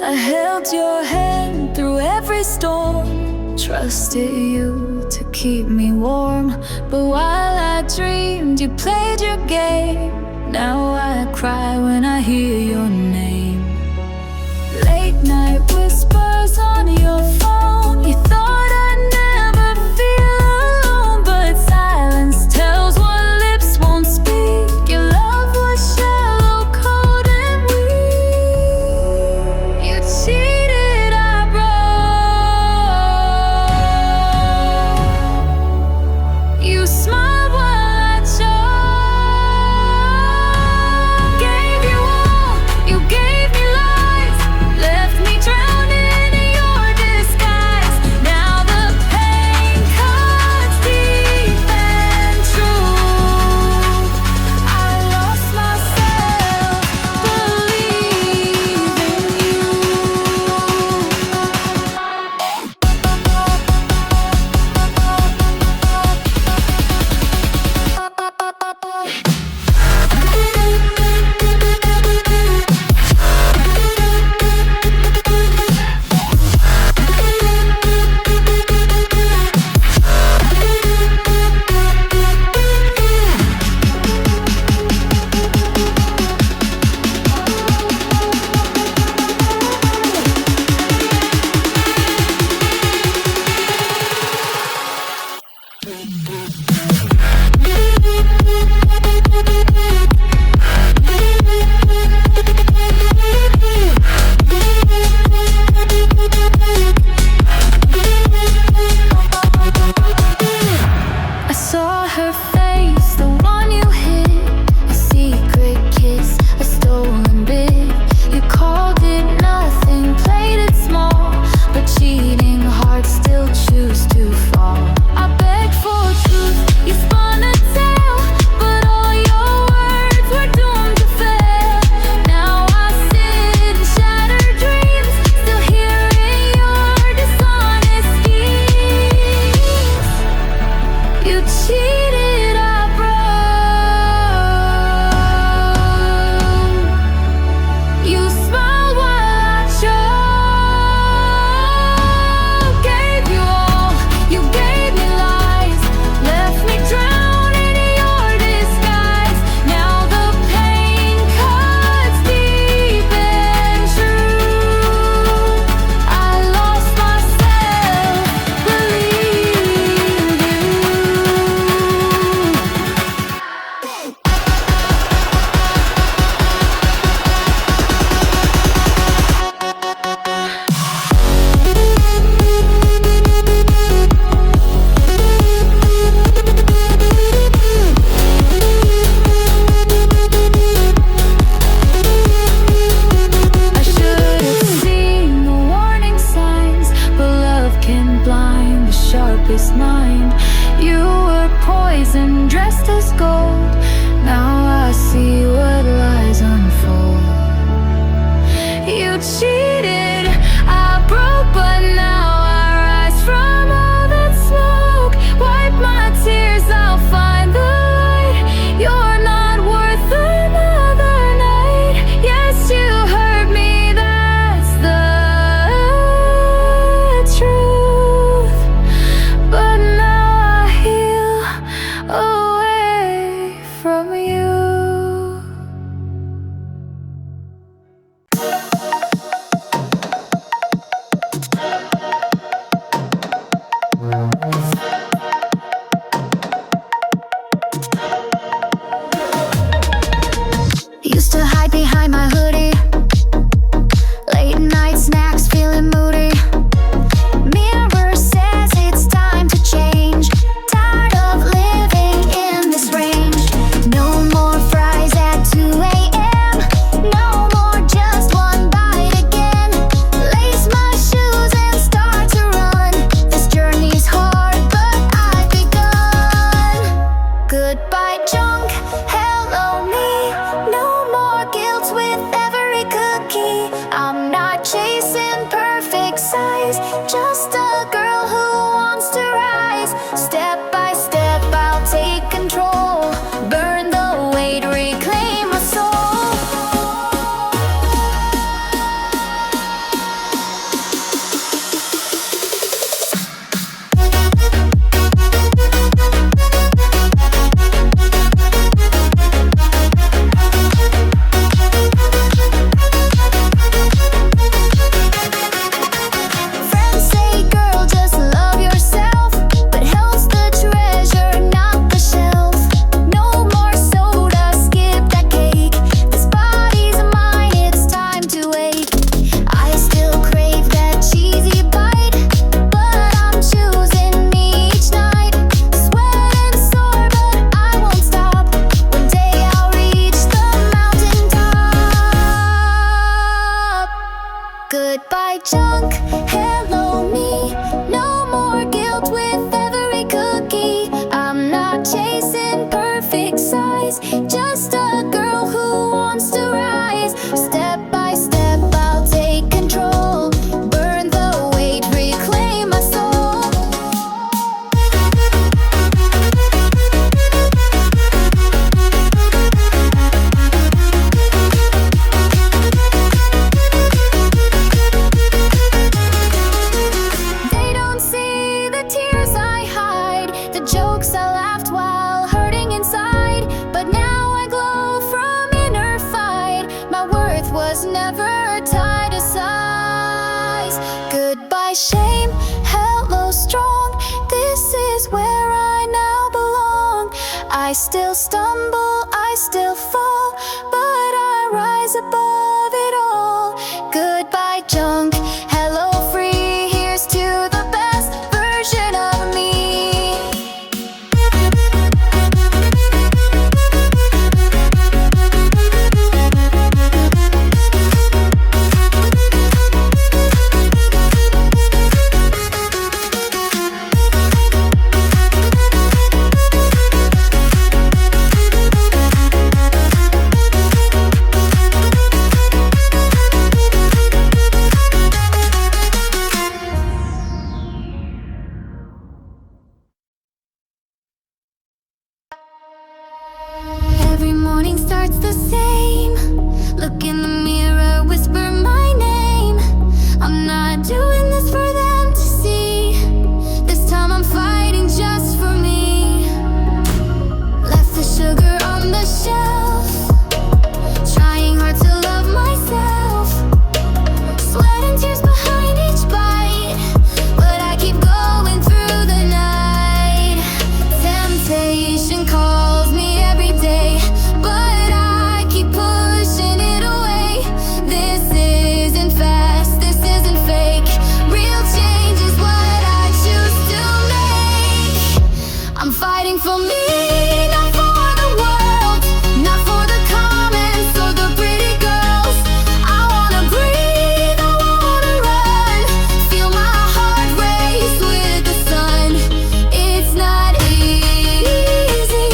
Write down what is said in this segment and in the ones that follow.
I held your hand through every storm, trusted you to keep me warm. But while I dreamed, you played your game. Now I cry when I hear your name. Late night whispers on your phone. You thought I'd never feel alone, but silence tells what lips won't speak. Your love was shallow, cold and weak. You cheated, I broke. You smiled while I choked. Gave you all, you gave me lies, left me drowning in your disguise. still fall, but I rise above it all. Goodbye junk, hello free, here's to the best version of me. Every morning starts the same. Look in the mirror, whisper my name. I'm not doing this for them to see. This time I'm fighting just for me. Left the sugar on the shelf, trying hard to love myself. Sweat and tears behind each bite, but I keep going through the night. Temptation calls me every day, but I keep pushing it away. This isn't fast, this isn't fake. Real change is what I choose to make. I'm fighting for me, not for the world, not for the comments or the pretty girls. I wanna breathe, I wanna run, feel my heart race with the sun. It's not easy,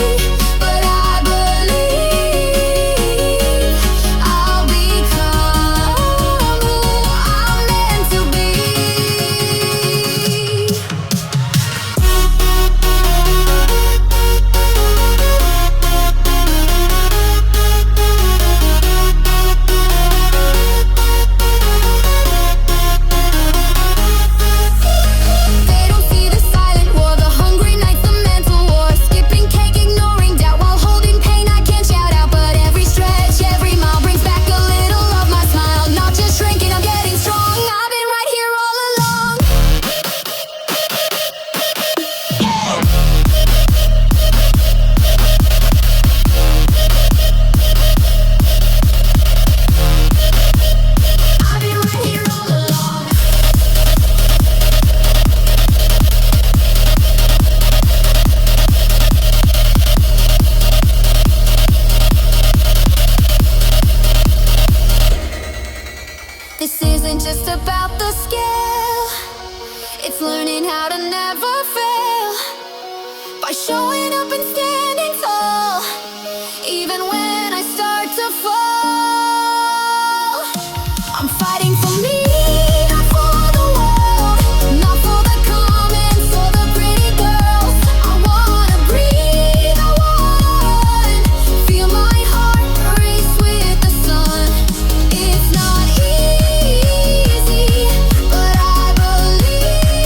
but I believe I'll become who I'm meant to be. They don't see the silent war, the hungry nights, the mental war. Skipping cake, ignoring doubt while holding pain. I can't shout out, but every stretch, every mile brings back a little of my smile. Not just shrinking, I'm getting strong. I've been right here all along. I've been right here all along. This isn't just about the skill, it's learning how to never fail by showing up and standing tall, even when I start to fall. I'm fighting for me, not for the world, not for the comments or the pretty girls. I wanna breathe, I wanna run, feel my heart race with the sun. It's not easy, but I believe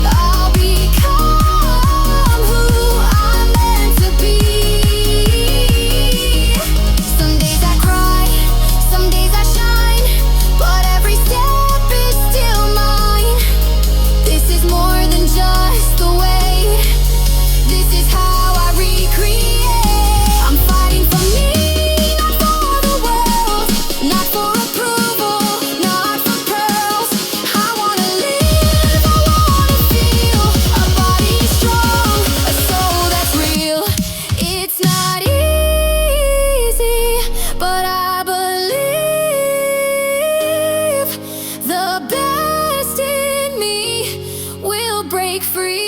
I'll become who I'm meant to be. Some days I cry, some days I shine, but every step is still mine. This is more than just the way, this is how I recreate. I'm fighting for me, not for the world, not for approval, not for pearls. I wanna live, I wanna feel a body strong, a soul that's real. It's not easy, but I believe the best in me will break free.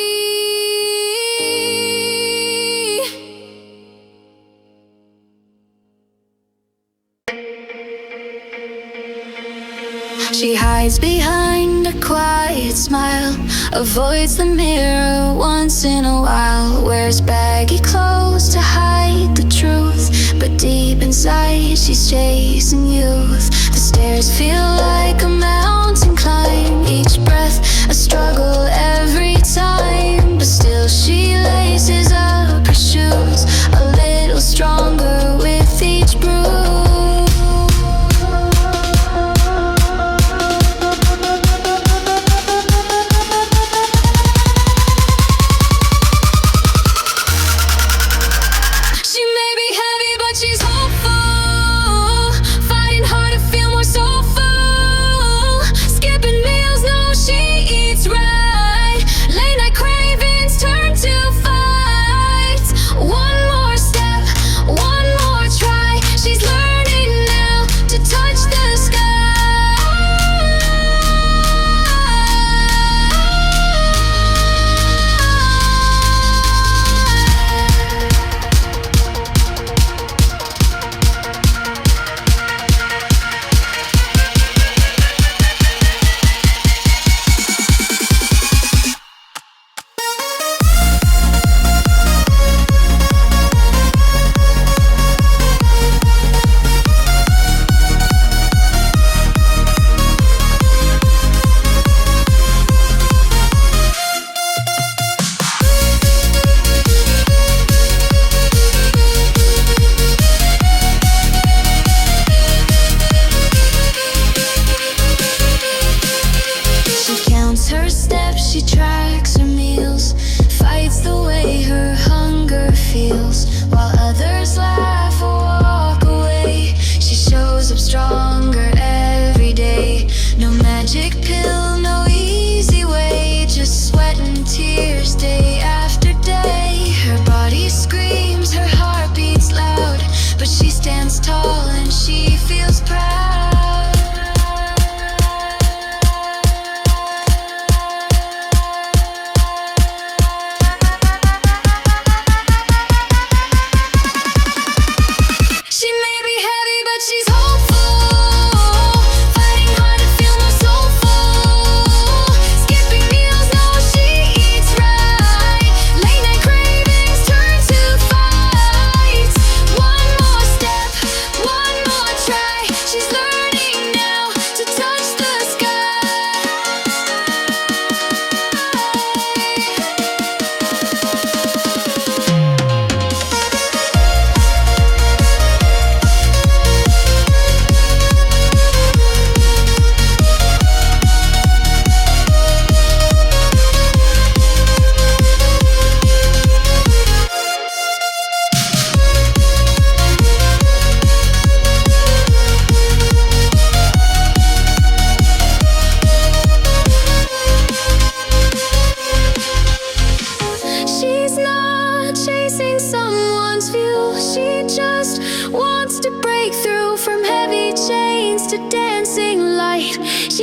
She hides behind a quiet smile, avoids the mirror once in a while, wears baggy clothes to hide the truth, but deep inside she's chasing youth. The stairs feel like a mountain climb, each breath a struggle every time, but still she laces up her shoes a little stronger with each bruise. She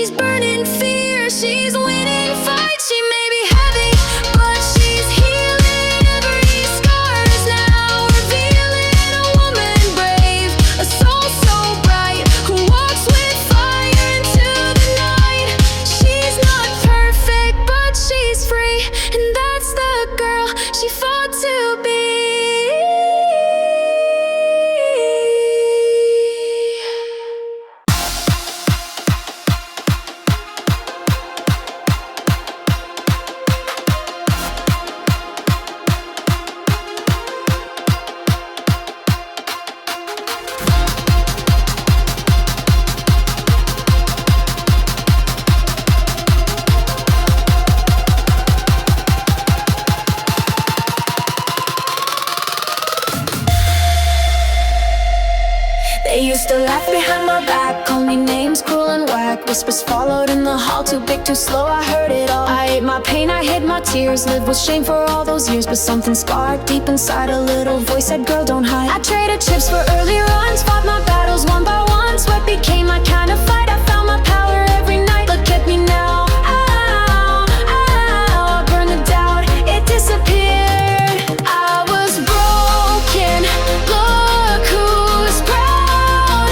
She's burning fear, she's winning fights. She may be heavy, but she's healing every scars now, revealing a woman brave, a soul so bright, who walks with fire into the night. She's not perfect, but she's free, and that's the girl she fought to be. They used to laugh behind my back, call me names cruel and whack. Whispers followed in the hall, too big, too slow, I heard it all. I ate my pain, I hid my tears, lived with shame for all those years. But something sparked deep inside, a little voice said, girl, don't hide. I traded chips for early runs, fought my battles one by one. Sweat became my kind of fight, I found my power every night. Look at me now, ow, ow, I burned the doubt, it disappeared. I was broken, look who's proud.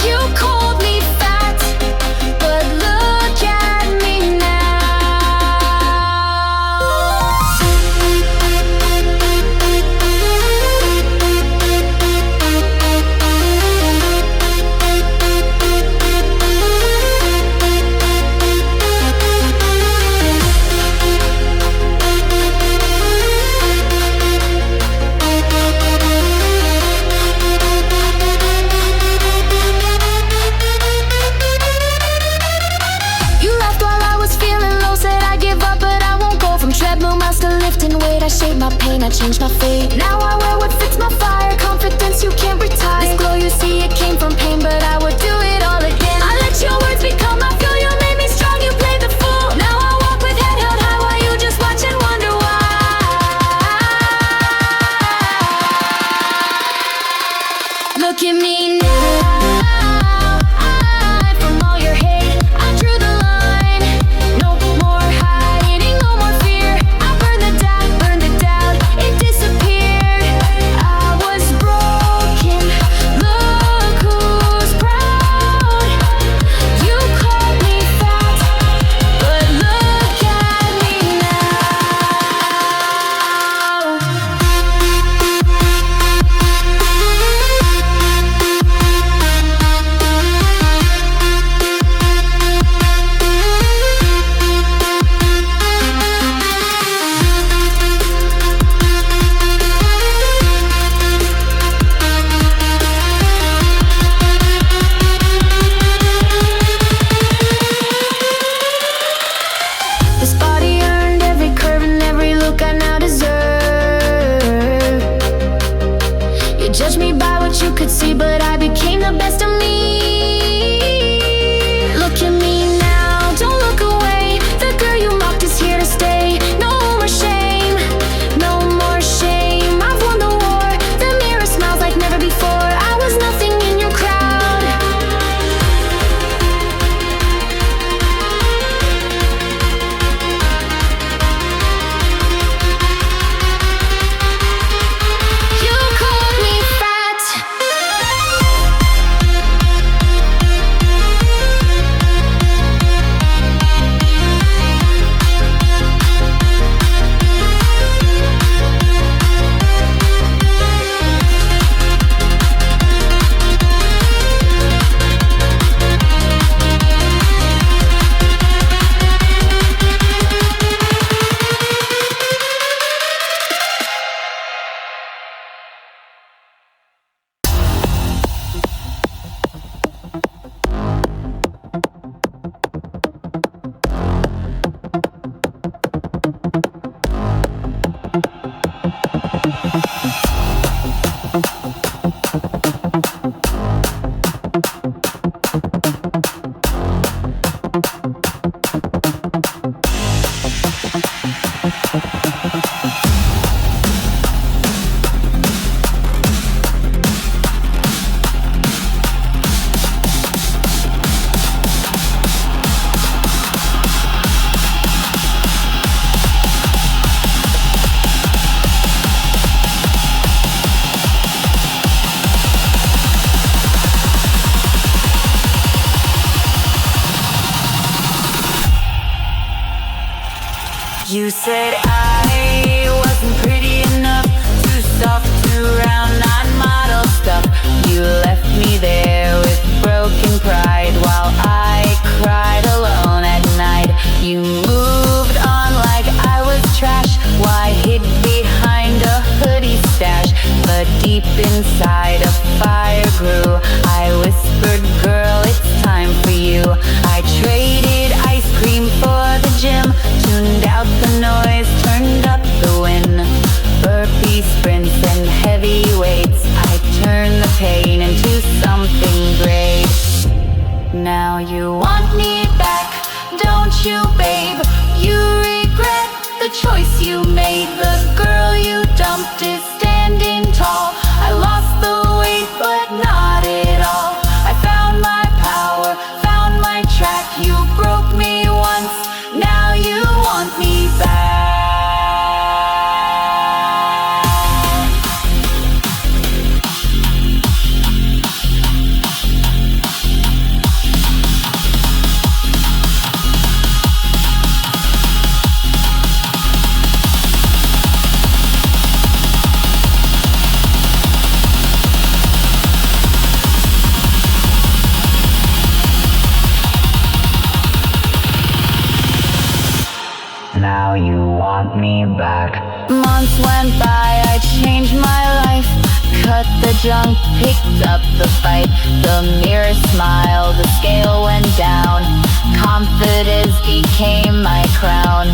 You called me fat, but look at me You laughed while I was feeling low, said I give up, but I won't go. From treadmill miles to lifting weight, I shaped my pain, I changed my fate. Now I wear what fits my fire, confidence you can't retire. This glow you see, it came from pain, but I would do it all again. I let your words become my fuel, you made me strong, you played the fool. Now I walk with head held high while you just watch and wonder why. Look at me now, from all your hate, I drew the line. No more hiding, no more fear. I burned the doubt, it disappeared. I was broken, look who's proud. You called me fat, but look at me This body earned every curve and every look I now deserve. You judged me by what you could see, but I became the best of me. Look at me now, don't look away. The girl you mocked is here to stay. No more shame, no more shame. I've won the war, the mirror smiles like never before. I was nothing in your crowd. You called me fat, You said I wasn't pretty enough, too soft, too round, not model stuff. You left me there with broken pride while I cried alone at night. You moved on like I was trash. Why hid behind a hoodie stash? But deep inside a fire grew. I whispered, girl, it's time for you. I traded ice cream for the gym, tuned out the noise, turned up the wind. Burpee sprints and heavy weights, I turned the pain into something great. Now you want me back, don't you, babe? You regret the choice you made. The girl you dumped is standing tall. I lost the weight, but not at all. I found my power, found my track. You broke me once, now you want me back. Now you want me back. Months went by, I changed my life. Cut the junk, picked up the fight. The mirror smiled, the scale went down. Confidence became my crown.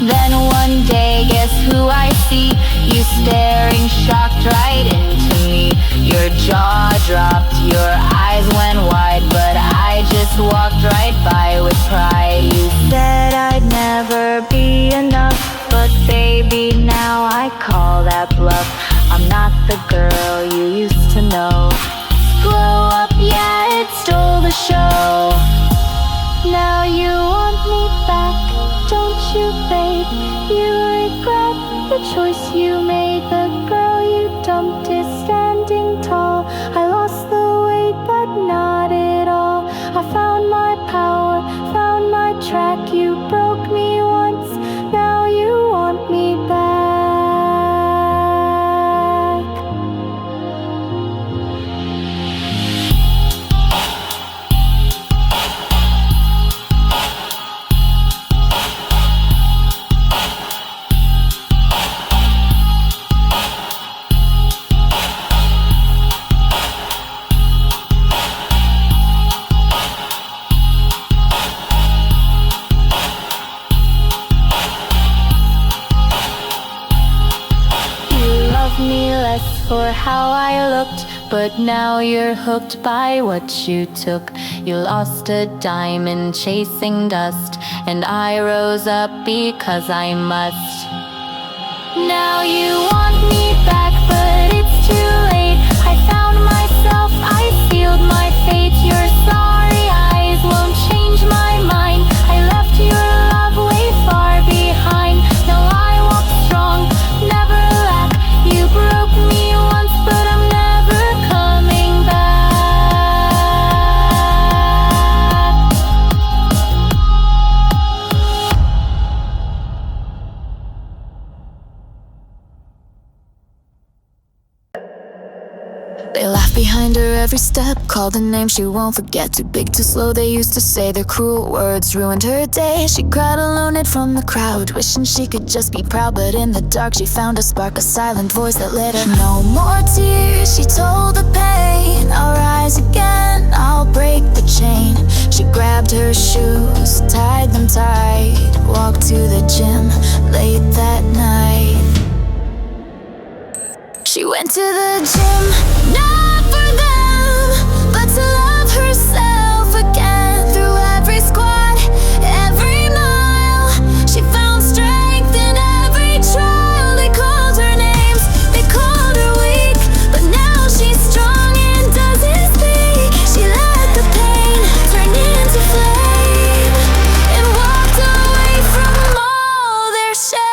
Then one day, guess who I see? You staring shocked right into me. Your jaw dropped, your eyes went wide, but I just walked right by with pride. You said I'd never be enough, but baby, now I call that bluff. I'm not the girl you used to know. Glow up, yeah, it stole the show. Now you want me back, don't you, babe? You regret the choice you made. The girl you dumped is standing tall. I lost the weight, but not at all. I found my power, found my track. You broke me once, now you want me back. Me less for how I looked, but now you're hooked by what you took. You lost a diamond chasing dust, and I rose up because I must. Now you want me back, but it's too late. I found myself, I sealed my fate. Your sorry eyes won't change my mind. I left your love way far behind. Now I walk strong, never lack. You broke me once, but I'm never coming back. They laugh behind her every step, called a name she won't forget. Too big, too slow, they used to say. Their cruel words ruined her day. She cried alone, hid from the crowd, wishing she could just be proud. But in the dark she found a spark, a silent voice that led her. No more tears, she told the pain. I'll rise again, I'll break the chain. She grabbed her shoes, tied them tight, walked to the gym late that night. She went to the gym, not for them, but to love herself again. Through every squat, every mile, she found strength in every trial. They called her names, they called her weak, but now she's strong and doesn't speak. She let the pain turn into flame and walked away from all their shame.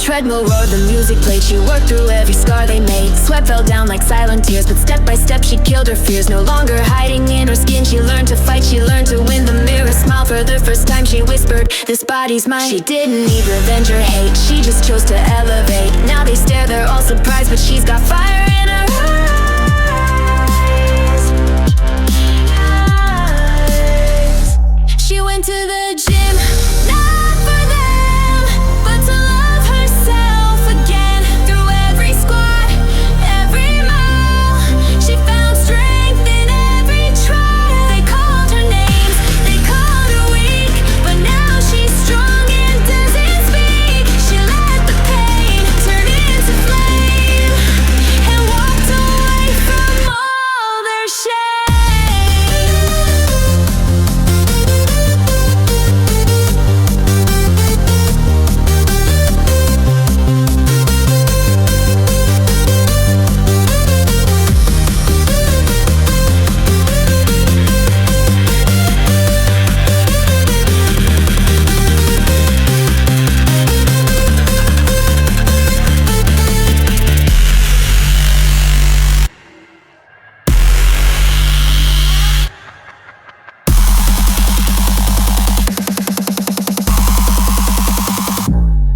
treadmill roared, the music played. She worked through every scar they made. Sweat fell down like silent tears, but step by step she killed her fears. No longer hiding in her skin, she learned to fight. She learned to win. The mirror smiled for the first time. She whispered, this body's mine. She didn't need revenge or hate, she just chose to elevate. Now they stare, they're all surprised, but she's got fire in her eyes. She went to the gym, not for them, but to love herself again. Through every squat, every mile, she found strength in every trial. They called her names, they called her weak, but now she's strong and doesn't speak. She let the pain turn into flame and walked away from all their shame.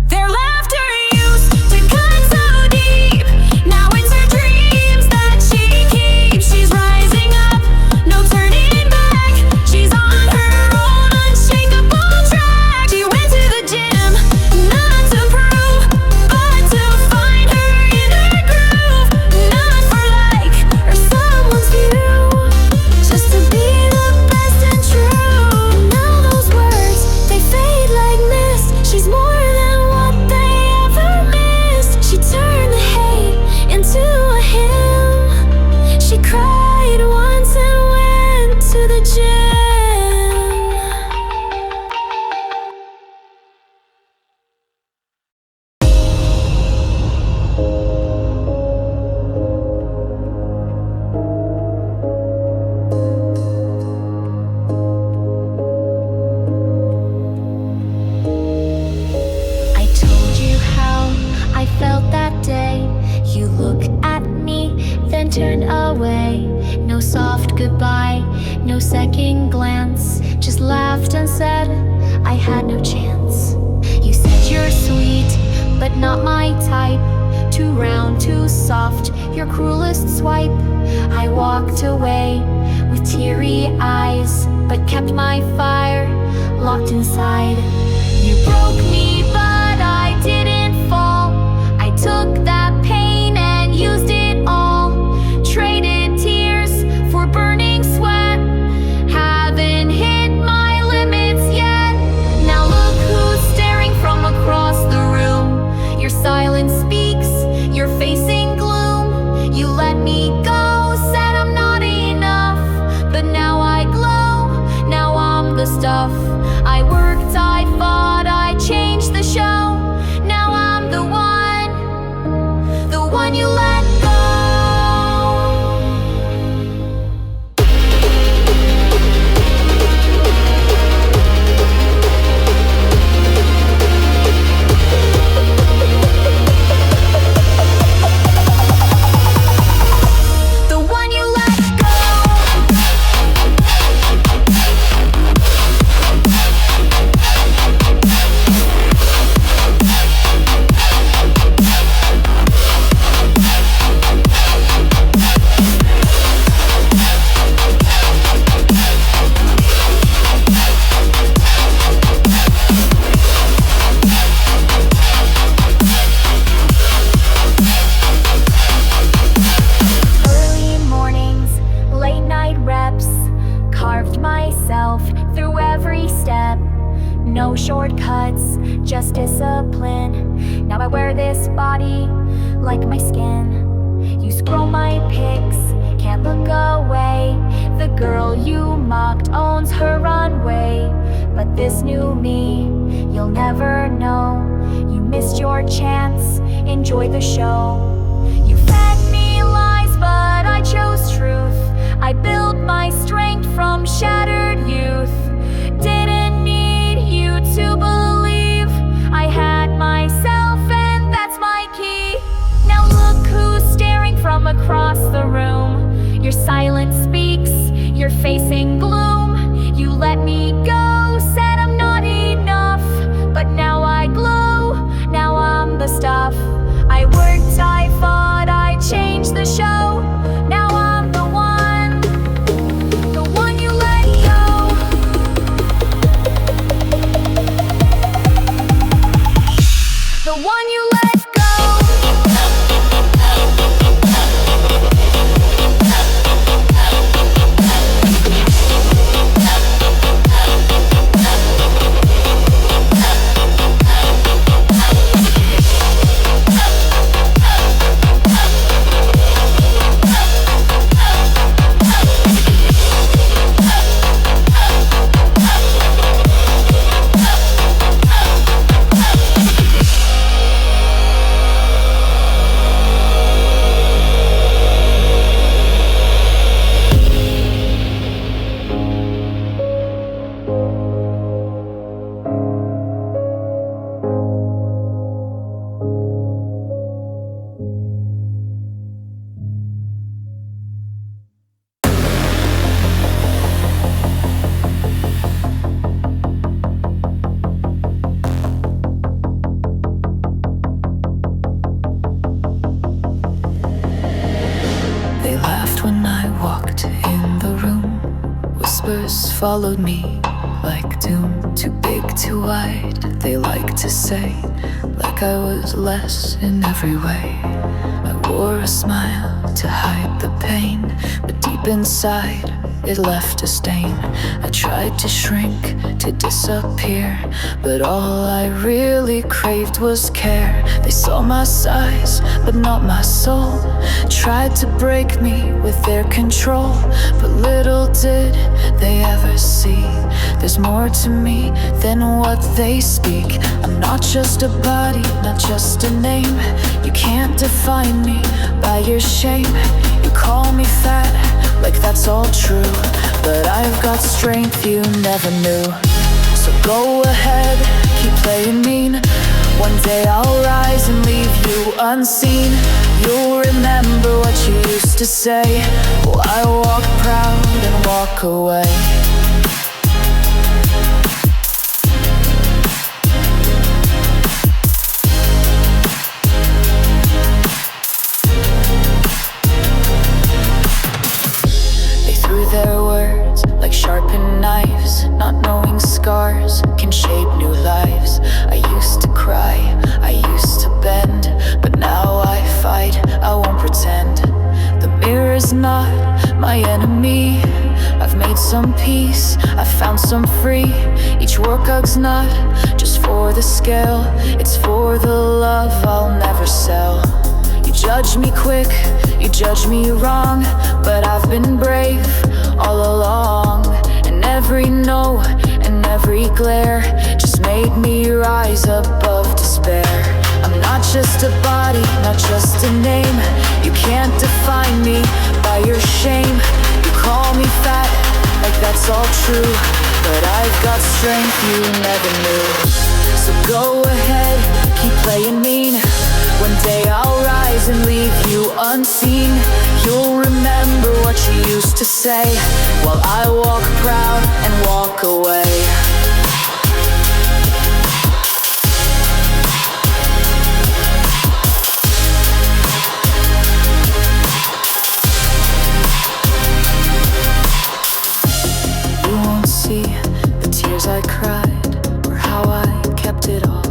Their laughter used to cut so deep. Now it's her dreams that she keeps. She's rising up, no turning back. She's on her own unshakable track. She went to the gym, not to prove, but to find her inner groove. Not for like or someone's view, just to be the best and true. Now those words, they fade like mist. She's more than what they ever missed. She turned the hate into a hymn. She cried once and went to the gym. I told you how I felt that day. You looked at me, then turned away. No soft goodbye, no second glance. Just laughed and said I had no chance. You said you're sweet, but not my type. Too round, too soft, your cruelest swipe. I walked away with teary eyes, but kept my fire locked inside. You broke me, but I didn't fall. I took that pain and used it all. Traded tears for burning sweat. Haven't hit my limits yet. Now look who's staring from across the room. Your silence speaks, you're facing gloom. You let me go, said I'm not enough, but now I glow. Now I'm the stuff. I worked, I fought, I changed the show. Now I'm the one you let go. The one you let go. Early mornings, late night reps, carved myself through every step. No shortcuts, just discipline. Now I wear this body like my skin. You scroll my pics, can't look away. The girl you mocked owns her runway. But this new me, you'll never know. You missed your chance, enjoy the show. You fed me lies, but I chose truth. I built my strength from shattered youth. Didn't need you to believe. I had myself and facing gloom. You let me go, said I'm not enough, but now I glow, now I'm the stuff. I worked, I fought, I changed the show. Now I'm the one you let go. The one you let go. They laughed when I walked in the room. Whispers followed me like doom. Too big, too wide, they like to say, like I was less in every way. I wore a smile to hide the pain, but deep inside it left a stain. I tried to shrink, to disappear, but all I really craved was care. They saw my size, but not my soul. Tried to break me with their control, but little did they ever see there's more to me than what they speak. I'm not just a body, not just a name. You can't define me by your shame. You call me fat, like that's all true, but I've got strength you never knew. So go ahead, keep playing mean. One day I'll rise and leave you unseen. You'll remember what you used to say, while I walk proud and walk away. Their words like sharpened knives, not knowing scars can shape new lives. I used to cry, I used to bend, but now I fight, I won't pretend. The mirror's not my enemy. I've made some peace, I've found some free. Each workout's not just for the scale, it's for the love I'll never sell. You judge me quick, you judge me wrong, but I've been brave all along. And every no and every glare just made me rise above despair. I'm not just a body, not just a name. You can't define me by your shame. You call me fat, like that's all true, but I've got strength you never knew. So go ahead, keep playing mean. One day I'll rise and leave you unseen. You'll remember what you used to say, while I walk proud and walk away. You won't see the tears I cried, or how I kept it all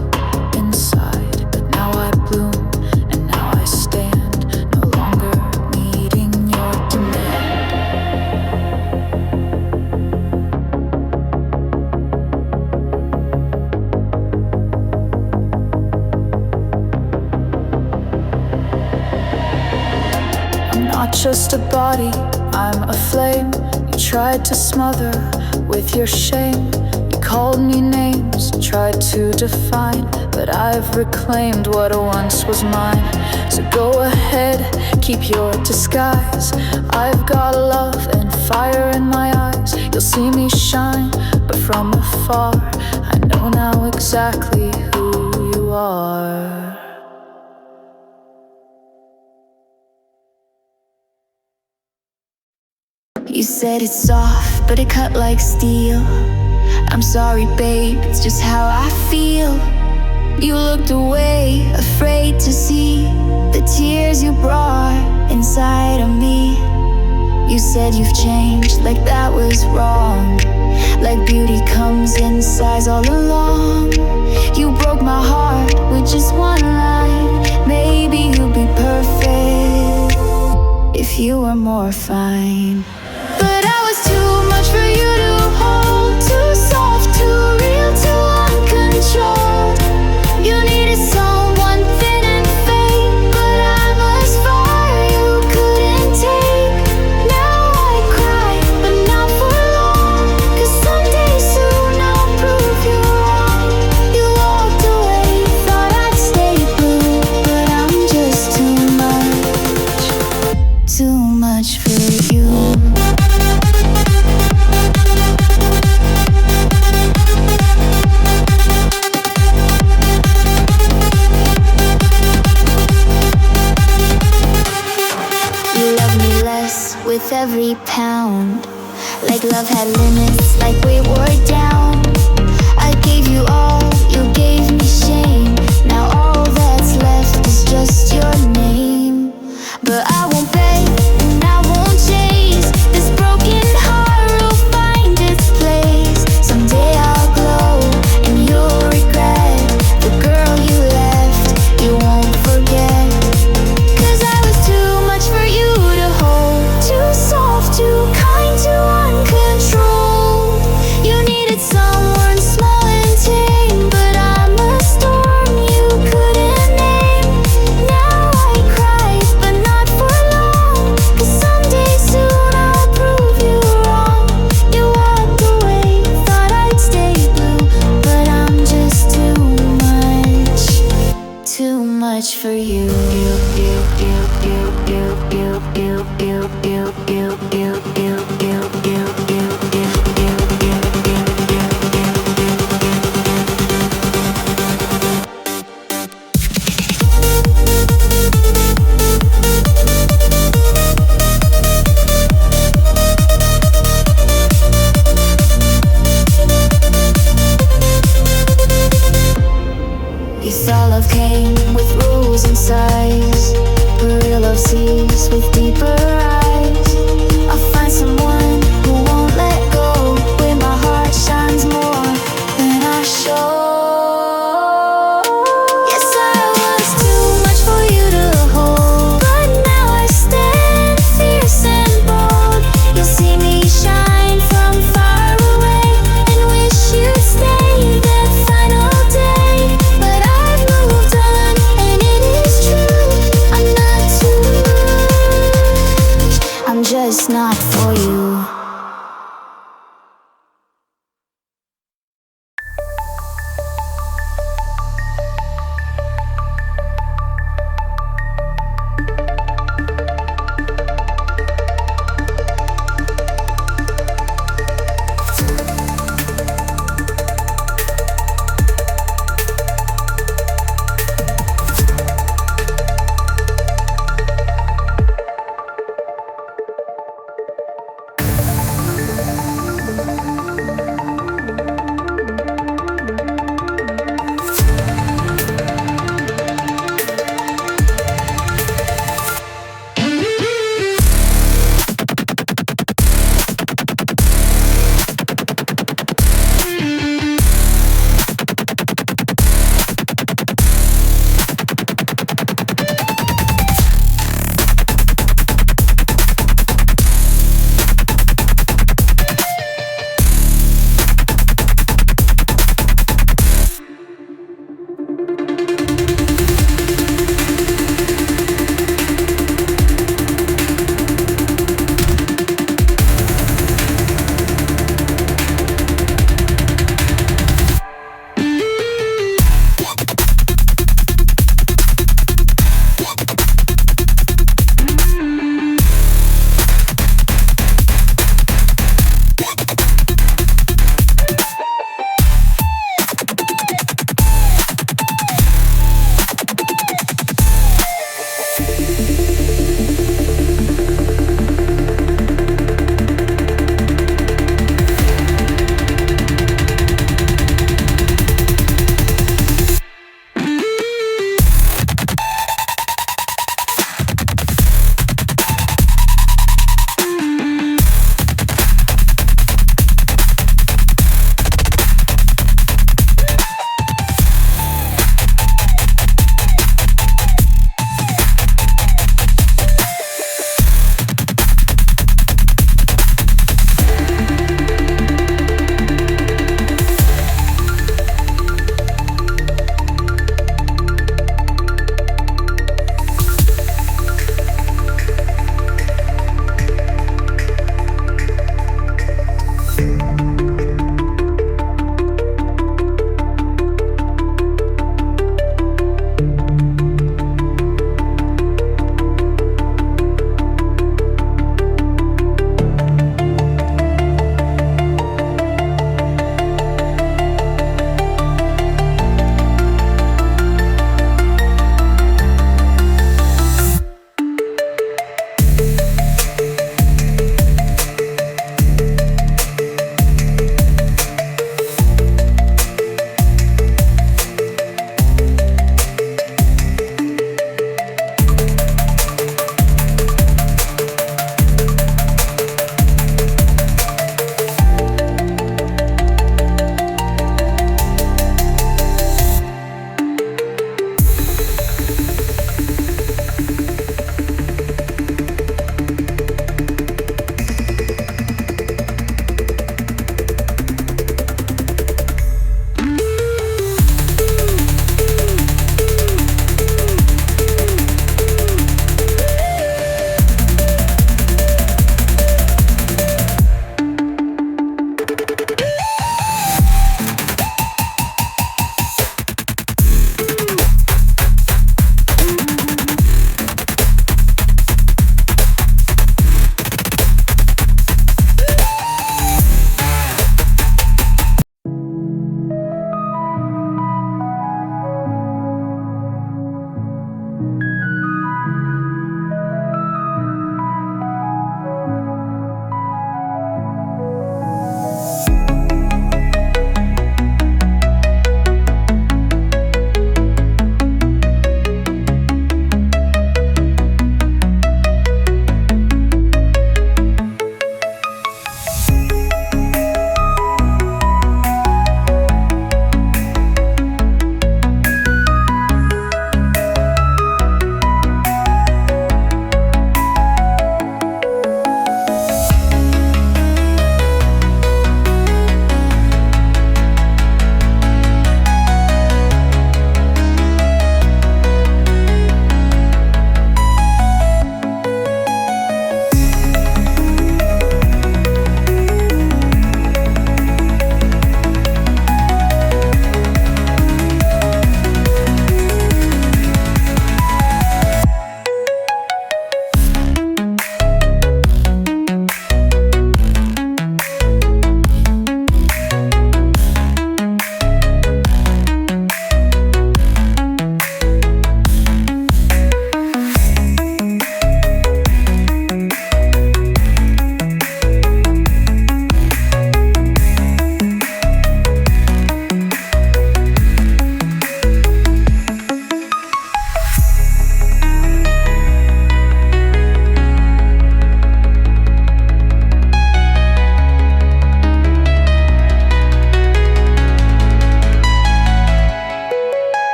inside. But now I bloom, and now I stand, no longer meeting your demand. I'm not just a body, I'm a flame. You tried to smother with your shame. You called me names, tried to define, but I've reclaimed what once was mine. So go ahead, keep your disguise. I've got love and fire in my eyes. You'll see me shine, but from afar I know now exactly who you are. You said it's soft, but it cut like steel. I'm sorry, babe, it's just how I feel. You looked away, afraid to see the tears you brought inside of me. You said you've changed, like that was wrong, like beauty comes in size all along. You broke my heart with just one line. Maybe you'd be perfect if you were more fine. But I was too much for you to hold, too soft, too real, too uncontrolled. You needed someone thin and fake, but I was fire you couldn't take. Now I cry, but not for long, 'cause someday soon I'll prove you wrong. You walked away, thought I'd stay blue, but I'm just too much for you. With every pound, like love had limits, like we were down. I gave you all, you gave me shame. Now all that's left is just your name. But I